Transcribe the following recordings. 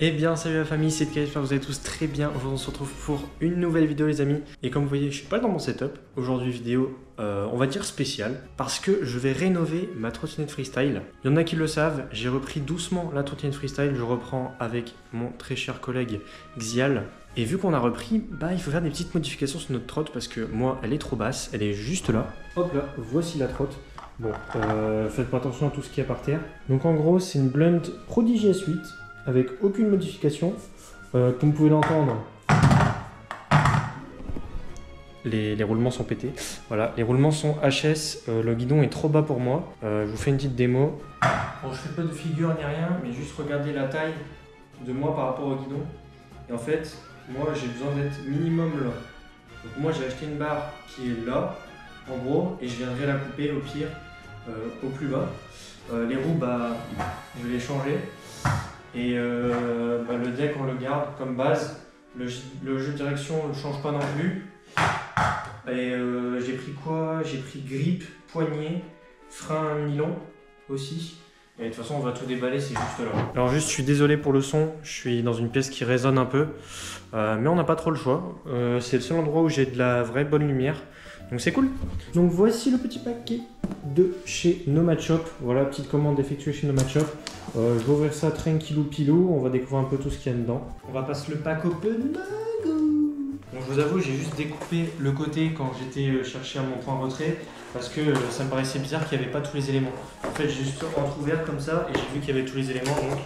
Eh bien salut la famille, c'est Kay, j'espère que vous allez tous très bien. Aujourd'hui on se retrouve pour une nouvelle vidéo les amis. Et comme vous voyez, je suis pas dans mon setup. Aujourd'hui vidéo, on va dire spéciale, parce que je vais rénover ma trottinette freestyle. Il y en a qui le savent, j'ai repris doucement la trottinette freestyle. Je reprends avec mon très cher collègue Xial. Et vu qu'on a repris, il faut faire des petites modifications sur notre trotte parce que moi elle est trop basse, elle est juste là. Hop là, voici la trotte. Bon, faites pas attention à tout ce qu'il y a par terre. Donc en gros c'est une Blunt Prodigy S8 avec aucune modification. Comme vous pouvez l'entendre, les roulements sont pétés. Voilà, les roulements sont HS, le guidon est trop bas pour moi. Je vous fais une petite démo. Bon, je fais pas de figure ni rien, mais juste regardez la taille de moi par rapport au guidon. Et en fait, moi j'ai besoin d'être minimum là. Donc moi j'ai acheté une barre qui est là, en gros, et je viendrai la couper au pire au plus bas. Les roues, je vais les changer. Et le deck on le garde comme base. Le jeu de direction ne change pas non plus. Et j'ai pris quoi? J'ai pris grip, poignée, frein nylon aussi. Et de toute façon on va tout déballer, c'est juste là. Alors juste je suis désolé pour le son, je suis dans une pièce qui résonne un peu. Mais on n'a pas trop le choix. C'est le seul endroit où j'ai de la vraie bonne lumière. Donc c'est cool. Donc voici le petit paquet de chez Nomad Shop. Voilà, petite commande effectuée chez Nomad Shop. Je vais ouvrir ça tranquillou pilou. On va découvrir un peu tout ce qu'il y a dedans. On va passer le pack open. Donc je vous avoue, j'ai juste découpé le côté quand j'étais chercher à mon point retrait. Parce que ça me paraissait bizarre qu'il n'y avait pas tous les éléments. En fait, j'ai juste entrouvert comme ça et j'ai vu qu'il y avait tous les éléments. Donc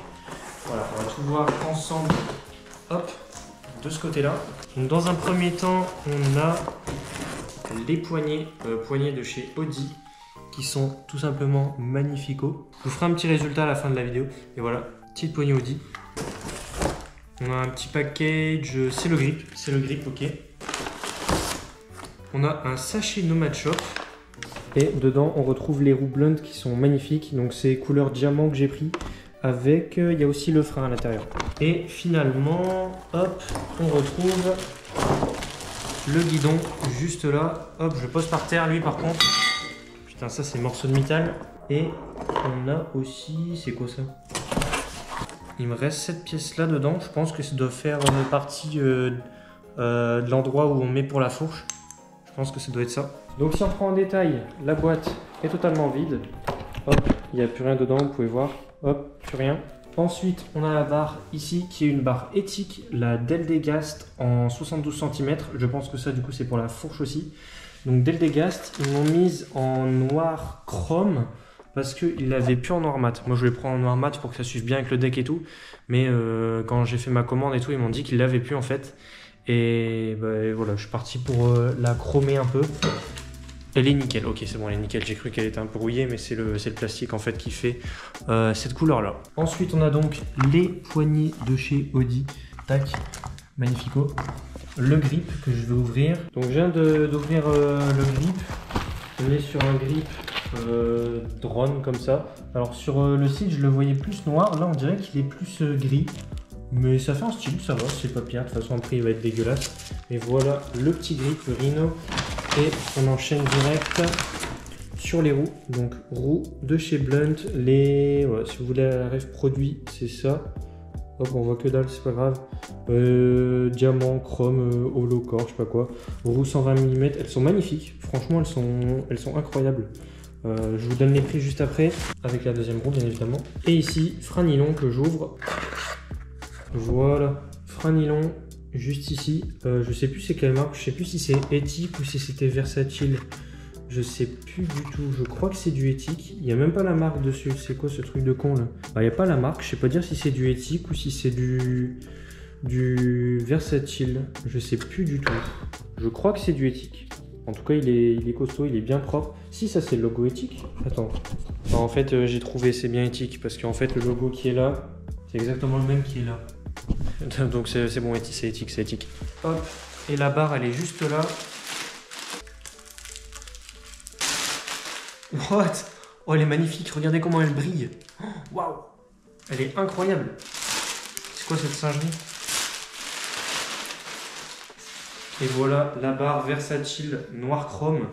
voilà, on va tout voir ensemble. Hop, de ce côté-là. Donc dans un premier temps, on a les poignées de chez Audi qui sont tout simplement magnificaux. Je vous ferai un petit résultat à la fin de la vidéo. Et voilà, petite poignée Audi. On a un petit package, c'est le grip, ok. On a un sachet Nomad Shop. Et dedans, on retrouve les roues Blunt qui sont magnifiques. Donc c'est couleur diamant que j'ai pris. Avec, il y a aussi le frein à l'intérieur. Et finalement, hop, on retrouve le guidon juste là. Hop, je le pose par terre. Lui par contre, putain, ça c'est morceau de métal. Et on a aussi, c'est quoi ça? Il me reste cette pièce là dedans. Je pense que ça doit faire partie de l'endroit où on met pour la fourche. Je pense que ça doit être ça. Donc si on prend en détail, la boîte est totalement vide. Hop, il n'y a plus rien dedans, vous pouvez voir. Hop, plus rien. Ensuite, on a la barre ici qui est une barre éthique, la Deldegast en 72 cm. Je pense que ça du coup c'est pour la fourche aussi. Donc Deldegast, ils m'ont mise en noir chrome parce qu'ils l'avaient plus en noir mat. Moi je les prends en noir mat pour que ça suive bien avec le deck et tout. Mais quand j'ai fait ma commande et tout, ils m'ont dit qu'ils l'avaient plus en fait. Et voilà, je suis parti pour la chromer un peu. Elle est nickel, ok c'est bon, elle est nickel. J'ai cru qu'elle était un peu rouillée, mais c'est le plastique en fait qui fait cette couleur là. Ensuite on a donc les poignées de chez Audi. Tac, magnifico. Le grip que je vais ouvrir. Donc je viens d'ouvrir le grip. On est sur un grip drone comme ça. Alors sur le site je le voyais plus noir, là on dirait qu'il est plus gris. Mais ça fait un style, ça va, c'est pas pire. De toute façon après il va être dégueulasse. Mais voilà le petit grip, le Rhino. Et on enchaîne direct sur les roues. Donc roues de chez Blunt. Voilà, si vous voulez la ref produit, c'est ça. Hop, on voit que dalle, c'est pas grave. Diamant, chrome, holo core, je sais pas quoi. Roues 120 mm, elles sont magnifiques. Franchement, elles sont incroyables. Je vous donne les prix juste après, avec la deuxième roue bien évidemment. Et ici, frein nylon que j'ouvre. Voilà, frein nylon. Juste ici, je sais plus c'est quelle marque, je sais plus si c'est éthique ou si c'était versatile, je sais plus du tout, je crois que c'est du éthique, il n'y a même pas la marque dessus, c'est quoi ce truc de con là? Il n'y a pas la marque, je sais pas dire si c'est du éthique ou si c'est du versatile, je sais plus du tout, je crois que c'est du éthique, en tout cas il est costaud, il est bien propre, si ça c'est le logo éthique, attends, non, en fait j'ai trouvé c'est bien éthique, parce qu'en fait le logo qui est là, c'est exactement le même qui est là. Donc c'est bon, c'est éthique, c'est éthique. Hop, et la barre elle est juste là. What? Oh elle est magnifique, regardez comment elle brille. Waouh, elle est incroyable. C'est quoi cette singerie? Et voilà la barre versatile noir chrome.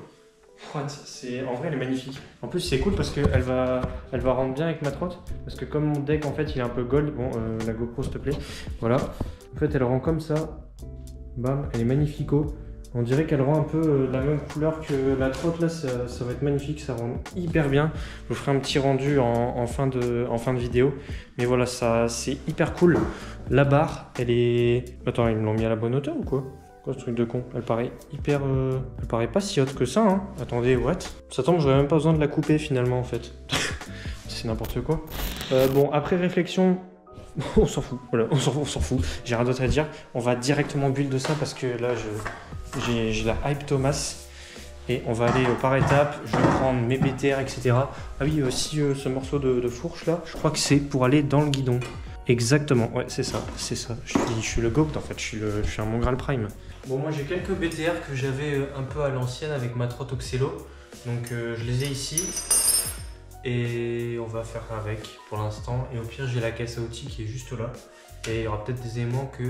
En vrai, elle est magnifique. En plus, c'est cool parce qu'elle va rendre bien avec ma trotte. Parce que comme mon deck, en fait, il est un peu gold. Bon, la GoPro, s'il te plaît. Voilà. En fait, elle rend comme ça. Bam, elle est magnifico. On dirait qu'elle rend un peu la même couleur que la trotte. Là, ça va être magnifique. Ça rend hyper bien. Je vous ferai un petit rendu en fin de vidéo. Mais voilà, ça, c'est hyper cool. La barre, elle est... Attends, ils me l'ont mis à la bonne hauteur ou quoi? Quoi ce truc de con? Elle paraît hyper... Elle paraît pas si haute que ça, hein. Attendez, what? Ça tombe, j'aurais même pas besoin de la couper finalement en fait. C'est n'importe quoi. Bon, après réflexion, on s'en fout. Voilà, on s'en fout. J'ai rien d'autre à dire. On va directement build de ça parce que là, j'ai la hype Thomas. Et on va aller par étapes. Je vais prendre mes BTR, etc. Ah oui, aussi ce morceau de fourche là, je crois que c'est pour aller dans le guidon. Exactement, ouais, c'est ça, c'est ça. Je suis le GOAT en fait, je suis un Mongral Prime. Bon, moi j'ai quelques BTR que j'avais un peu à l'ancienne avec ma trotte Oxelo. Donc je les ai ici. Et on va faire avec pour l'instant. Et au pire, j'ai la caisse à outils qui est juste là. Et il y aura peut-être des éléments qui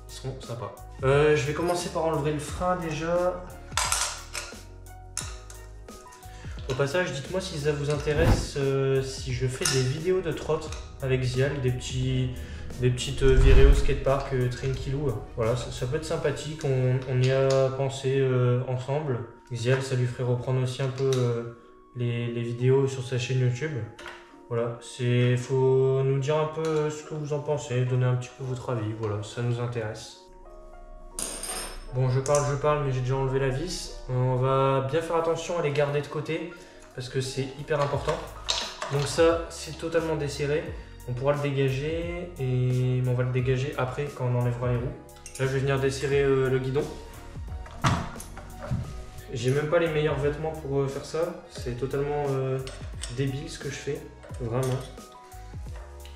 seront sympas. Je vais commencer par enlever le frein déjà. Au passage, dites-moi si ça vous intéresse, si je fais des vidéos de trotte avec Zial, des petites virées au skatepark tranquillou. Voilà, ça peut être sympathique, on y a pensé ensemble. Zial, ça lui ferait reprendre aussi un peu les vidéos sur sa chaîne YouTube. Voilà, faut nous dire un peu ce que vous en pensez, donner un petit peu votre avis, voilà, ça nous intéresse. Bon, je parle, mais j'ai déjà enlevé la vis. On va bien faire attention à les garder de côté parce que c'est hyper important. Donc ça, c'est totalement desserré. On pourra le dégager, mais on va le dégager après quand on enlèvera les roues. Là, je vais venir desserrer le guidon. J'ai même pas les meilleurs vêtements pour faire ça. C'est totalement débile ce que je fais, vraiment.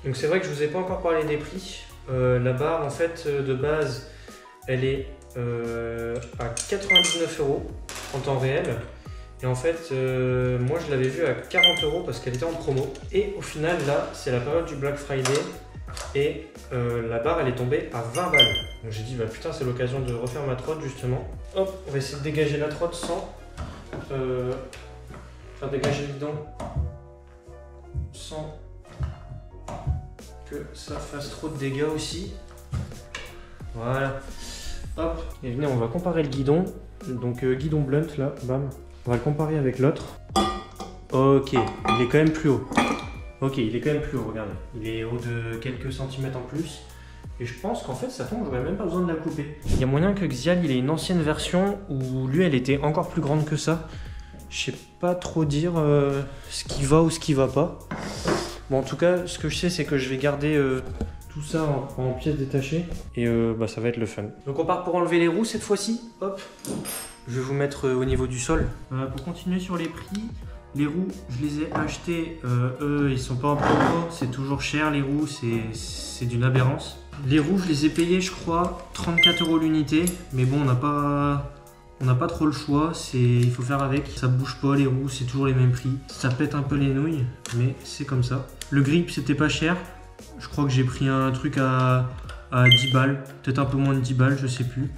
Donc c'est vrai que je vous ai pas encore parlé des prix. La barre, en fait, de base, elle est à 99 € en temps réel. Et en fait, moi je l'avais vue à 40 € parce qu'elle était en promo. Et au final, là, c'est la période du Black Friday. Et la barre, elle est tombée à 20 balles. Donc j'ai dit, bah putain, c'est l'occasion de refaire ma trotte justement. Hop, on va essayer de dégager la trotte sans faire dégager le guidon. Sans que ça fasse trop de dégâts aussi. Voilà. Hop, et venez, on va comparer le guidon. Donc guidon blunt là, bam. On va le comparer avec l'autre. Ok, il est quand même plus haut. Ok, il est quand même plus haut, regardez. Il est haut de quelques centimètres en plus. Et je pense qu'en fait, ça tombe, j'aurais même pas besoin de la couper. Il y a moyen que Xial, il ait une ancienne version où lui, elle était encore plus grande que ça. Je sais pas trop dire ce qui va ou ce qui va pas. Bon, en tout cas, ce que je sais, c'est que je vais garder tout ça en pièces détachées et bah, ça va être le fun. Donc on part pour enlever les roues cette fois-ci. Hop, je vais vous mettre au niveau du sol. Pour continuer sur les prix, les roues, je les ai achetées, eux, ils sont pas en promo, c'est toujours cher les roues, c'est d'une aberrance. Les roues, je les ai payées, je crois, 34 € l'unité, mais bon, on n'a pas trop le choix, il faut faire avec. Ça bouge pas les roues, c'est toujours les mêmes prix. Ça pète un peu les nouilles, mais c'est comme ça. Le grip, c'était pas cher. Je crois que j'ai pris un truc à 10 balles, peut-être un peu moins de 10 balles, je sais plus.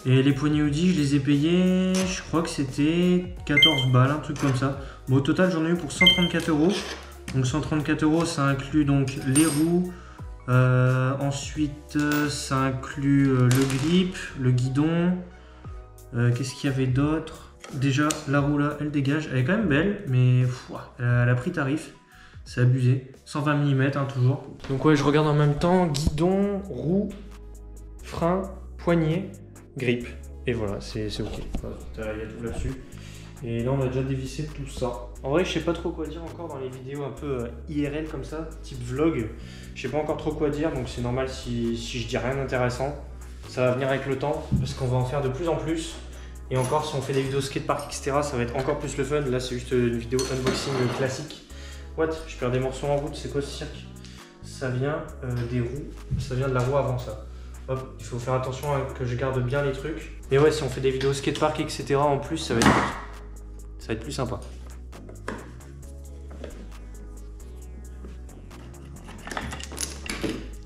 Et les poignées Audi, je les ai payés, je crois que c'était 14 balles, un truc comme ça. Bon, au total, j'en ai eu pour 134 €. Donc 134 €, ça inclut donc les roues. Ensuite, ça inclut le grip, le guidon. Qu'est-ce qu'il y avait d'autre? Déjà, la roue là, elle dégage. Elle est quand même belle, mais elle a pris tarif. C'est abusé. 120 mm, hein, toujours. Donc ouais, je regarde en même temps. Guidon, roue, frein, poignée, grip. Et voilà, c'est ok. Il y a tout là-dessus. Et là, on a déjà dévissé tout ça. En vrai, je sais pas trop quoi dire encore dans les vidéos un peu IRL comme ça, type vlog. Je sais pas encore trop quoi dire, donc c'est normal si je dis rien d'intéressant. Ça va venir avec le temps, parce qu'on va en faire de plus en plus. Et encore, si on fait des vidéos skatepark, etc., ça va être encore plus le fun. Là, c'est juste une vidéo unboxing classique. What? Je perds des morceaux en route, c'est quoi ce cirque? Ça vient des roues, ça vient de la roue avant ça. Hop, il faut faire attention que je garde bien les trucs. Et ouais, si on fait des vidéos skatepark, etc., en plus, ça va être plus sympa.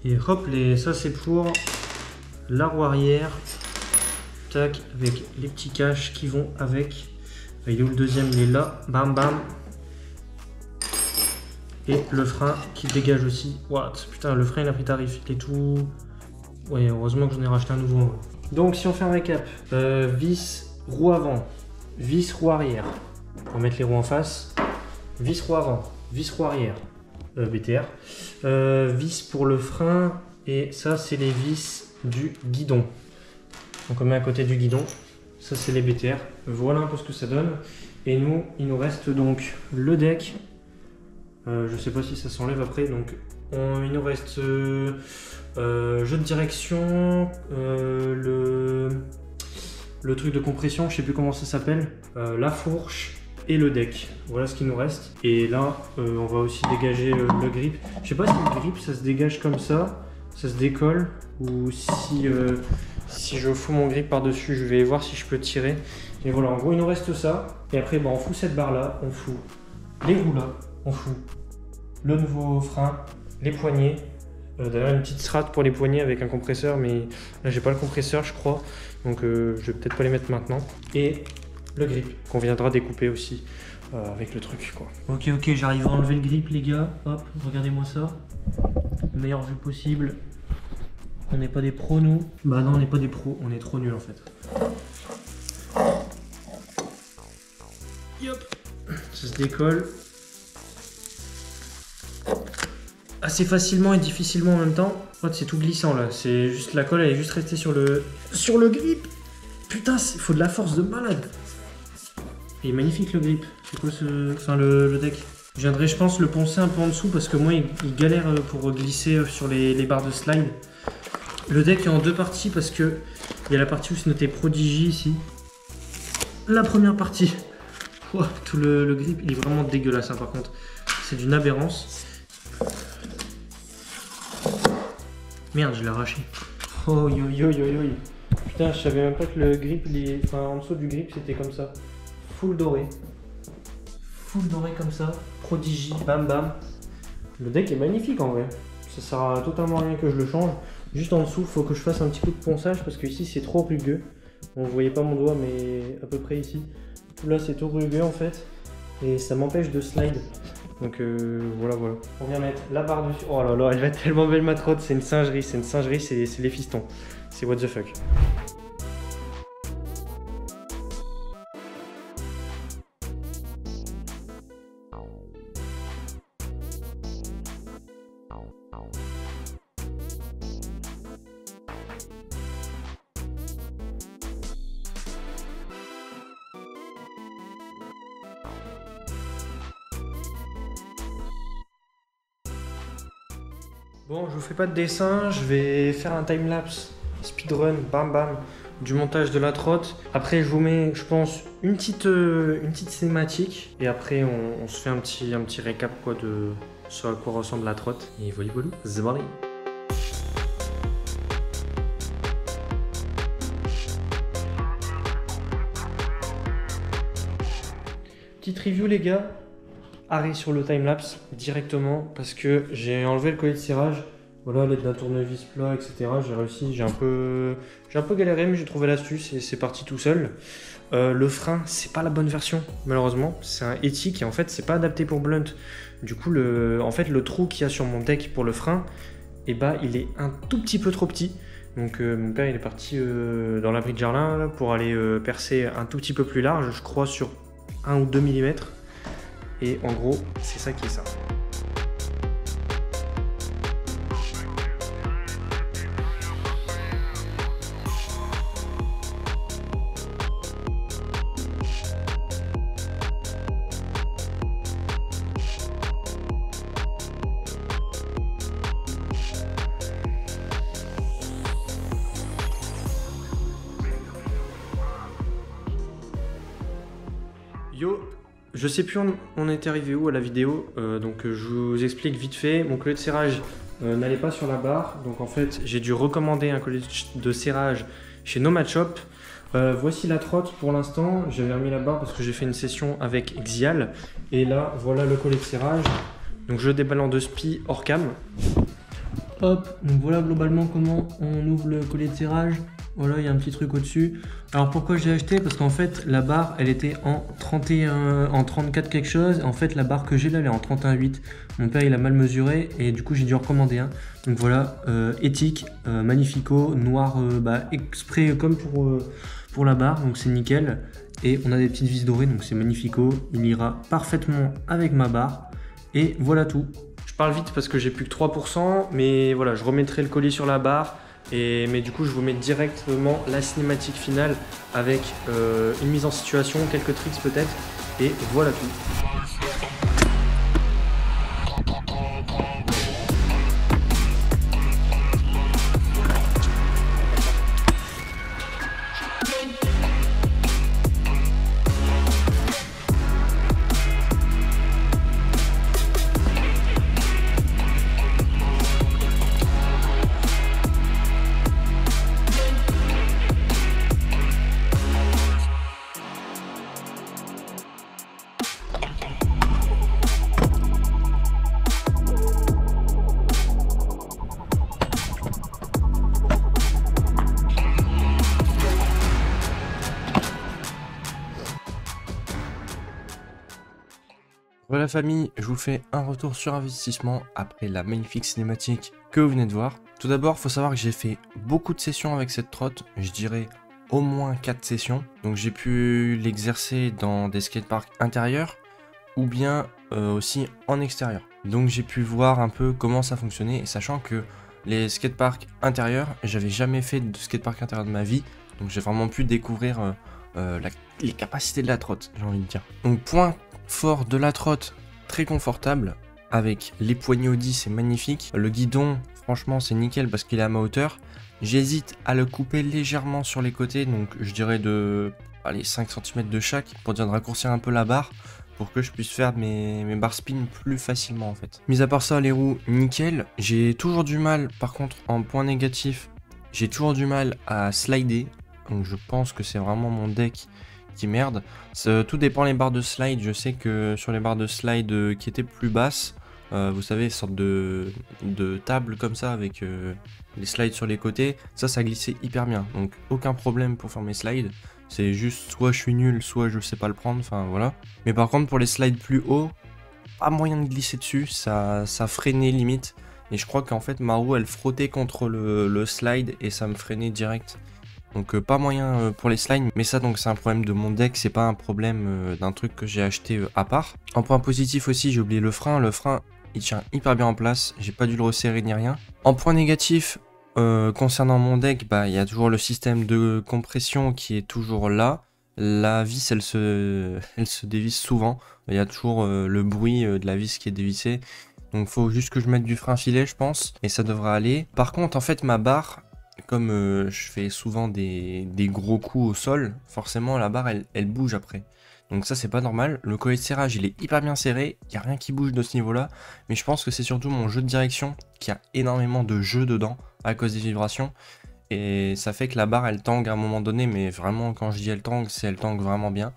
Et hop, ça c'est pour la roue arrière. tac, avec les petits caches qui vont avec. Il est où le deuxième? Il est là, bam bam. Et le frein qui dégage aussi. What? Putain, le frein il a pris tarif, il est tout... Ouais, heureusement que j'en ai racheté un nouveau. Donc si on fait un récap, vis roue avant, vis roue arrière, pour mettre les roues en face, vis roue avant, vis roue arrière, BTR, vis pour le frein, et ça c'est les vis du guidon. Donc on met à côté du guidon, ça c'est les BTR, voilà un peu ce que ça donne. Et nous, il nous reste donc le deck, je sais pas si ça s'enlève après, donc il nous reste jeu de direction, le truc de compression, je sais plus comment ça s'appelle, la fourche et le deck. Voilà ce qu'il nous reste. Et là, on va aussi dégager le grip. Je sais pas si le grip ça se dégage comme ça se décolle, ou si, si je fous mon grip par-dessus, je vais voir si je peux tirer. Et voilà, en gros, il nous reste ça. Et après, bah, on fout cette barre là, on fout les roues là, on fout le nouveau frein, les poignées. D'ailleurs une petite strat pour les poignées avec un compresseur, mais là j'ai pas le compresseur je crois, donc je vais peut-être pas les mettre maintenant. Et le grip qu'on viendra découper aussi avec le truc quoi. Ok, j'arrive à enlever le grip les gars, hop, regardez-moi ça. Meilleure vue possible. On n'est pas des pros nous. Bah non, on n'est pas des pros, on est trop nuls en fait. Yop, ça se décolle. Assez facilement et difficilement en même temps. Oh, c'est tout glissant là, c'est juste la colle, elle est juste restée sur le grip. Putain, il faut de la force de malade. Il est magnifique le grip. C'est quoi ce... Enfin le deck. Je viendrai je pense le poncer un peu en dessous parce que moi il galère pour glisser sur les barres de slide. Le deck est en deux parties parce que il y a la partie où c'est noté Prodigy ici. La première partie. Oh, tout le grip, il est vraiment dégueulasse hein, par contre. C'est d'une aberrance. Merde, je l'ai arraché. Oh yo yo yo yo. Putain, je savais même pas que le grip, enfin en dessous du grip, c'était comme ça. Full doré. Full doré comme ça. Prodigy, bam bam. Le deck est magnifique en vrai. Ça sert à totalement rien que je le change. Juste en dessous, il faut que je fasse un petit coup de ponçage parce que ici c'est trop rugueux. Bon, vous voyez pas mon doigt, mais à peu près ici. Tout là, c'est tout rugueux en fait. Et ça m'empêche de slide. Donc voilà. On vient mettre la barre dessus. Oh là là, elle va être tellement belle ma trotte, c'est une singerie, c'est les fistons. C'est what the fuck. Bon, je vous fais pas de dessin, je vais faire un timelapse, speedrun, bam bam, du montage de la trotte. Après, je vous mets, je pense, une petite cinématique. Et après, on se fait un petit récap quoi, de ce à quoi ressemble la trotte. Et voilà, c'est parti. Petite review les gars. Arrêt sur le timelapse directement parce que j'ai enlevé le collet de serrage. Voilà, l'aide d'un tournevis plat, etc. J'ai réussi, j'ai un peu galéré, mais j'ai trouvé l'astuce et c'est parti tout seul. Le frein, c'est pas la bonne version, malheureusement. C'est un éthique et en fait, c'est pas adapté pour blunt. Du coup, en fait, le trou qu'il y a sur mon deck pour le frein, et bah, il est un tout petit peu trop petit. Donc, mon père, il est parti dans l'abri de jardin là, pour aller percer un tout petit peu plus large, je crois sur 1 ou 2 mm. Et en gros, c'est ça qui est ça. Yo, je sais plus on était arrivé où à la vidéo, donc je vous explique vite fait. Mon collet de serrage n'allait pas sur la barre, donc en fait j'ai dû recommander un collet de serrage chez Nomad Shop. Voici la trotte pour l'instant, j'avais remis la barre parce que j'ai fait une session avec Xial. Et là, voilà le collet de serrage, donc je le déballe en 2 spies hors cam. Hop, donc voilà globalement comment on ouvre le collet de serrage. Voilà, il y a un petit truc au-dessus. Alors pourquoi je l'ai acheté? Parce qu'en fait, la barre, elle était en 31, en 34 quelque chose. En fait, la barre que j'ai là, elle est en 31,8. Mon père, il a mal mesuré et du coup, j'ai dû recommander un. Donc voilà, éthique, magnifico, noir, exprès comme pour la barre. Donc c'est nickel. Et on a des petites vis dorées, donc c'est magnifico. Il ira parfaitement avec ma barre. Et voilà tout. Je parle vite parce que j'ai plus que 3%, mais voilà, je remettrai le colis sur la barre. Mais du coup, je vous mets directement la cinématique finale avec une mise en situation, quelques tricks peut-être. Et voilà tout. Voilà famille, je vous fais un retour sur investissement après la magnifique cinématique que vous venez de voir. Tout d'abord, il faut savoir que j'ai fait beaucoup de sessions avec cette trotte, je dirais au moins 4 sessions. Donc j'ai pu l'exercer dans des skateparks intérieurs ou bien aussi en extérieur. Donc j'ai pu voir un peu comment ça fonctionnait, et sachant que les skateparks intérieurs, j'avais jamais fait de skatepark intérieur de ma vie, donc j'ai vraiment pu découvrir les capacités de la trotte, j'ai envie de dire. Donc point fort de la trotte, très confortable, avec les poignées Audi, c'est magnifique. Le guidon, franchement, c'est nickel parce qu'il est à ma hauteur. J'hésite à le couper légèrement sur les côtés, donc je dirais de 5 cm de chaque, pour dire de raccourcir un peu la barre, pour que je puisse faire mes barres spin plus facilement en fait. Mis à part ça, les roues, nickel. J'ai toujours du mal, par contre, en point négatif, j'ai toujours du mal à slider, donc je pense que c'est vraiment mon deck qui merde. Tout dépend les barres de slide. Je sais que sur les barres de slide qui étaient plus basses, vous savez, sorte de table comme ça avec les slides sur les côtés, ça glissait hyper bien. Donc aucun problème pour faire mes slides. C'est juste soit je suis nul, soit je sais pas le prendre, enfin voilà. Mais par contre pour les slides plus hauts, pas moyen de glisser dessus, ça freinait limite. Et je crois qu'en fait ma roue elle frottait contre le slide et ça me freinait direct. Donc pas moyen pour les slides, mais ça donc c'est un problème de mon deck, c'est pas un problème d'un truc que j'ai acheté à part. En point positif aussi, j'ai oublié le frein il tient hyper bien en place, j'ai pas dû le resserrer ni rien. En point négatif, concernant mon deck, il y a toujours le système de compression qui est toujours là. La vis elle se dévisse souvent, il y a toujours le bruit de la vis qui est dévissée. Donc faut juste que je mette du frein filet je pense, et ça devrait aller. Par contre en fait ma barre, comme je fais souvent des gros coups au sol, forcément la barre elle bouge après. Donc ça c'est pas normal. Le collet de serrage il est hyper bien serré, il n'y a rien qui bouge de ce niveau là. Mais je pense que c'est surtout mon jeu de direction qui a énormément de jeu dedans à cause des vibrations. Et ça fait que la barre elle tangue à un moment donné, mais vraiment quand je dis elle tangue, c'est elle tangue vraiment bien.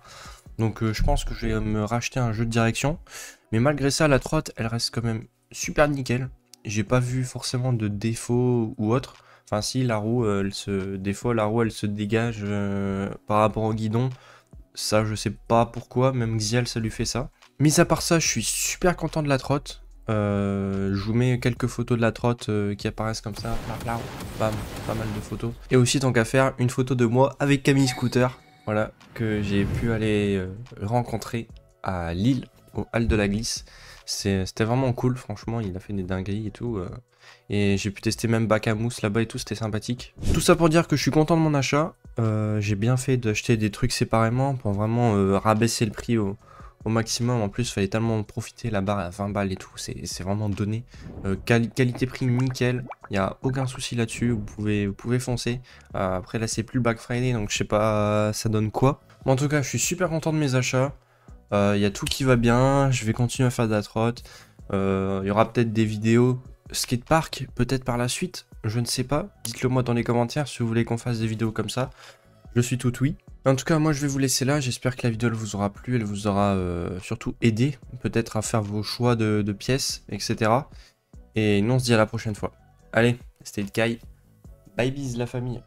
Donc je pense que je vais me racheter un jeu de direction. Mais malgré ça la trotte elle reste quand même super nickel. J'ai pas vu forcément de défaut ou autre. Enfin si, la roue, des fois la roue elle se dégage par rapport au guidon. Ça je sais pas pourquoi, même Xial ça lui fait ça. Mis à part ça, je suis super content de la trotte. Je vous mets quelques photos de la trotte qui apparaissent comme ça. Bam, pas mal de photos. Et aussi tant qu'à faire, une photo de moi avec Camille Scooter. Voilà, que j'ai pu aller rencontrer à Lille, au Hall de la Glisse. C'était vraiment cool, franchement, il a fait des dingueries et tout. Et j'ai pu tester même bac à mousse là-bas et tout, c'était sympathique. Tout ça pour dire que je suis content de mon achat. J'ai bien fait d'acheter des trucs séparément pour vraiment rabaisser le prix au maximum. En plus, il fallait tellement profiter, la barre à 20 balles et tout, c'est vraiment donné. Qualité-prix nickel, il n'y a aucun souci là-dessus, vous pouvez foncer. Après là, c'est plus le Black Friday, donc je sais pas ça donne quoi. Mais en tout cas, je suis super content de mes achats. Il y a tout qui va bien, je vais continuer à faire de la trotte. Il y aura peut-être des vidéos skatepark, peut-être par la suite, je ne sais pas. Dites-le moi dans les commentaires si vous voulez qu'on fasse des vidéos comme ça. Je suis tout oui. En tout cas, moi je vais vous laisser là. J'espère que la vidéo elle vous aura plu, elle vous aura surtout aidé, peut-être à faire vos choix de pièces, etc. Et nous on se dit à la prochaine fois. Allez, c'était le Kai. Bye bis la famille.